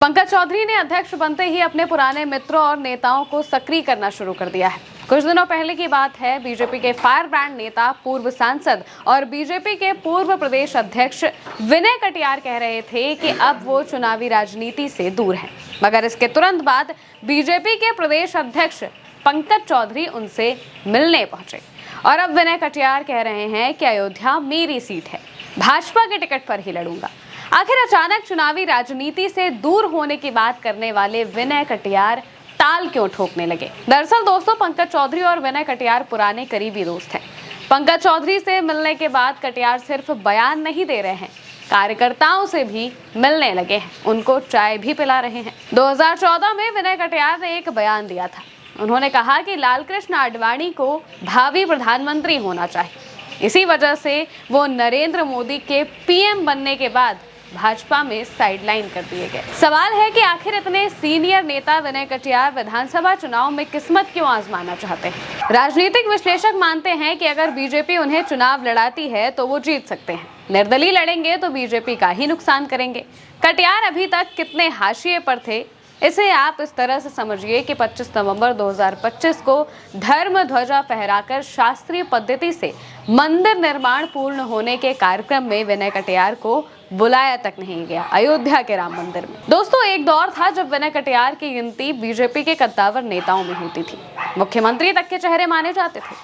पंकज चौधरी ने अध्यक्ष बनते ही अपने पुराने मित्रों और नेताओं को सक्रिय करना शुरू कर दिया है। कुछ दिनों पहले की बात है, बीजेपी के फायर ब्रांड नेता, पूर्व सांसद और बीजेपी के पूर्व प्रदेश अध्यक्ष विनय कटियार कह रहे थे कि अब वो चुनावी राजनीति से दूर हैं। मगर इसके तुरंत बाद बीजेपी के प्रदेश अध्यक्ष पंकज चौधरी उनसे मिलने पहुंचे और अब विनय कटियार कह रहे हैं कि अयोध्या मेरी सीट है, भाजपा के टिकट पर ही लड़ूंगा। आखिर अचानक चुनावी राजनीति से दूर होने की बात करने वाले विनय कटियार ताल क्यों ठोकने लगे? दरअसल दोस्तों, पंकज चौधरी और विनय कटियार पुराने करीबी दोस्त हैं। पंकज चौधरी से मिलने के बाद कटियार सिर्फ बयान नहीं दे रहे हैं, कार्यकर्ताओं से भी मिलने लगे हैं, उनको चाय भी पिला रहे हैं। 2014 में विनय कटियार ने एक बयान दिया था। उन्होंने कहा कि लालकृष्ण आडवाणी को भावी प्रधानमंत्री होना चाहिए। इसी वजह से वो नरेंद्र मोदी के पीएम बनने के बाद भाजपा में साइडलाइन कर दिए गए। सवाल है कि आखिर इतने सीनियर नेता विनय कटियार विधानसभा चुनाव में किस्मत क्यों आजमाना चाहते हैं? राजनीतिक विश्लेषक मानते हैं कि अगर बीजेपी उन्हें चुनाव लड़ाती है तो वो जीत सकते हैं, निर्दलीय लड़ेंगे तो बीजेपी का ही नुकसान करेंगे। कटियार अभी तक कितने हाशिए पर थे, इसे आप इस तरह से समझिए कि 25 नवंबर 2025 को धर्म ध्वजा फहराकर शास्त्रीय पद्धति से मंदिर निर्माण पूर्ण होने के कार्यक्रम में विनय कटियार को बुलाया तक नहीं गया, अयोध्या के राम मंदिर में। दोस्तों, एक दौर था जब विनय कटियार की गिनती बीजेपी के कद्दावर नेताओं में होती थी, मुख्यमंत्री तक के चेहरे माने जाते थे।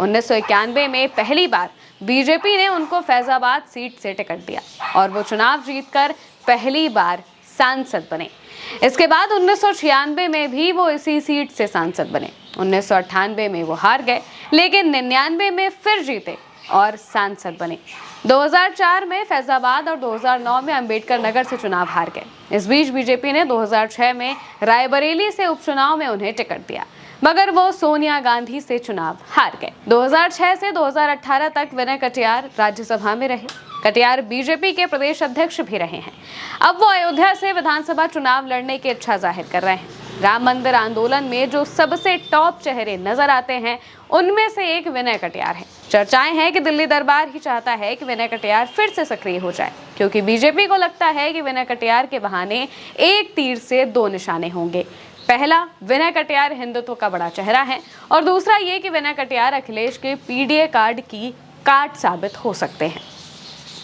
1991 में पहली बार बीजेपी ने उनको फैजाबाद सीट से टिकट दिया और वो चुनाव जीतकर पहली बार सांसद बने। इसके बाद 1996 में भी वो इसी सीट से सांसद बने। 1998 में वो हार गए, लेकिन 99 में फिर जीते और सांसद बने। 2004 में फैजाबाद और 2009 में अंबेडकर नगर से चुनाव हार गए। इस बीच बीजेपी ने 2006 में रायबरेली से उपचुनाव में उन्हें टिकट दिया, मगर वो सोनिया गांधी से चुनाव हार गए। 2006 से 2018 तक विनय कटियार राज्यसभा में रहे। कटियार बीजेपी के प्रदेश अध्यक्ष भी रहे हैं। अब वो अयोध्या से विधानसभा चुनाव लड़ने की इच्छा जाहिर कर रहे हैं। राम मंदिर आंदोलन में जो सबसे टॉप चेहरे नजर आते हैं, उनमें से एक विनय कटियार है। चर्चाएं हैं कि दिल्ली दरबार ही चाहता है कि विनय कटियार फिर से सक्रिय हो जाए, क्योंकि बीजेपी को लगता है कि विनय कटियार के बहाने एक तीर से दो निशाने होंगे। पहला, विनय कटियार हिंदुत्व का बड़ा चेहरा है और दूसरा ये कि विनय कटियार अखिलेश के पीडीए कार्ड की काट साबित हो सकते हैं।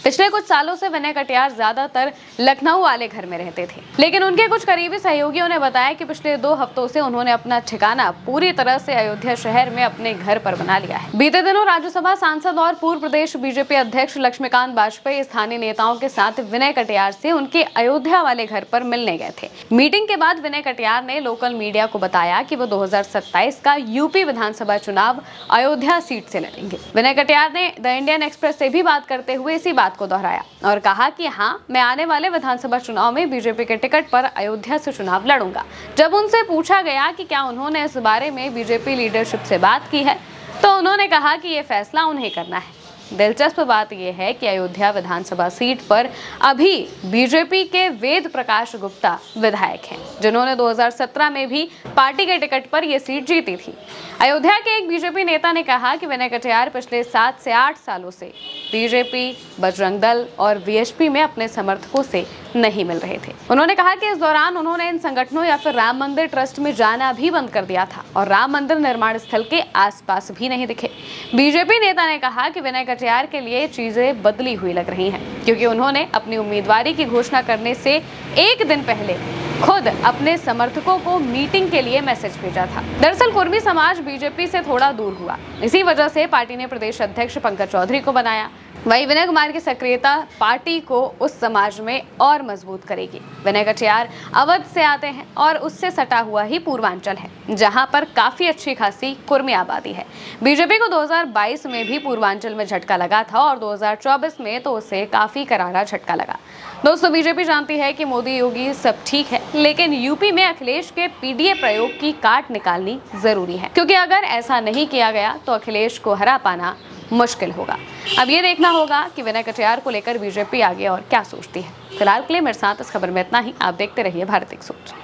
पिछले कुछ सालों से विनय कटियार ज्यादातर लखनऊ वाले घर में रहते थे, लेकिन उनके कुछ करीबी सहयोगियों ने बताया कि पिछले 2 हफ्तों से उन्होंने अपना ठिकाना पूरी तरह से अयोध्या शहर में अपने घर पर बना लिया है। बीते दिनों राज्यसभा सांसद और पूर्व प्रदेश बीजेपी अध्यक्ष लक्ष्मीकांत वाजपेयी स्थानीय नेताओं के साथ विनय कटियार से उनके अयोध्या वाले घर पर मिलने गए थे। मीटिंग के बाद विनय कटियार ने लोकल मीडिया को बताया कि वो 2027 का यूपी विधानसभा चुनाव अयोध्या सीट से लड़ेंगे। विनय कटियार ने द इंडियन एक्सप्रेस से भी बात करते हुए इसी बात को दोहराया और कहा कि हाँ, मैं आने वाले विधानसभा चुनाव में बीजेपी के टिकट पर अयोध्या से चुनाव लड़ूंगा। जब उनसे पूछा गया कि क्या उन्होंने इस बारे में बीजेपी लीडरशिप से बात की है, तो उन्होंने कहा कि ये फैसला उन्हें करना है। दिलचस्प बात यह है कि अयोध्या विधानसभा सीट पर अभी बीजेपी के वेद प्रकाश गुप्ता विधायक हैं, जिन्होंने 2017 में भी पार्टी के टिकट पर यह सीट जीती थी। अयोध्या के एक बीजेपी नेता ने कहा कि विनय कटियार पिछले 7 से 8 सालों से बीजेपी, बजरंग दल और वीएचपी में अपने समर्थकों से नहीं मिल रहे थे। उन्होंने कहा कि इस दौरान उन्होंने इन संगठनों या फिर राम मंदिर ट्रस्ट में जाना भी बंद कर दिया था और राम मंदिर निर्माण स्थल के आसपास भी नहीं दिखे। बीजेपी नेता ने कहा कि विनय कटियार के लिए चीजें बदली हुई लग रही हैं, क्योंकि उन्होंने अपनी उम्मीदवारी की घोषणा करने से एक दिन पहले खुद अपने समर्थकों को मीटिंग के लिए मैसेज भेजा था। दरअसल कुर्मी समाज बीजेपी से थोड़ा दूर हुआ, इसी वजह से पार्टी ने प्रदेश अध्यक्ष पंकज चौधरी को बनाया। वहीं विनय कुमार की सक्रियता पार्टी को उस समाज में और मजबूत करेगी। विनय कटियार अवध से आते हैं और उससे सटा हुआ ही पूर्वांचल है, जहां पर काफी अच्छी खासी कुर्मी आबादी है। बीजेपी को 2022 में भी पूर्वांचल में झटका लगा था और 2024 में तो उसे काफी करारा झटका लगा। दोस्तों, बीजेपी जानती है कि मोदी योगी सब ठीक है, लेकिन यूपी में अखिलेश के पीडीए प्रयोग की काट निकालनी जरूरी है, क्योंकि अगर ऐसा नहीं किया गया तो अखिलेश को हरा पाना मुश्किल होगा। अब ये देखना होगा कि विनय कटियार को लेकर बीजेपी आगे और क्या सोचती है। फिलहाल के लिए मेरे साथ इस खबर में इतना ही। आप देखते रहिए भारत एक सोच।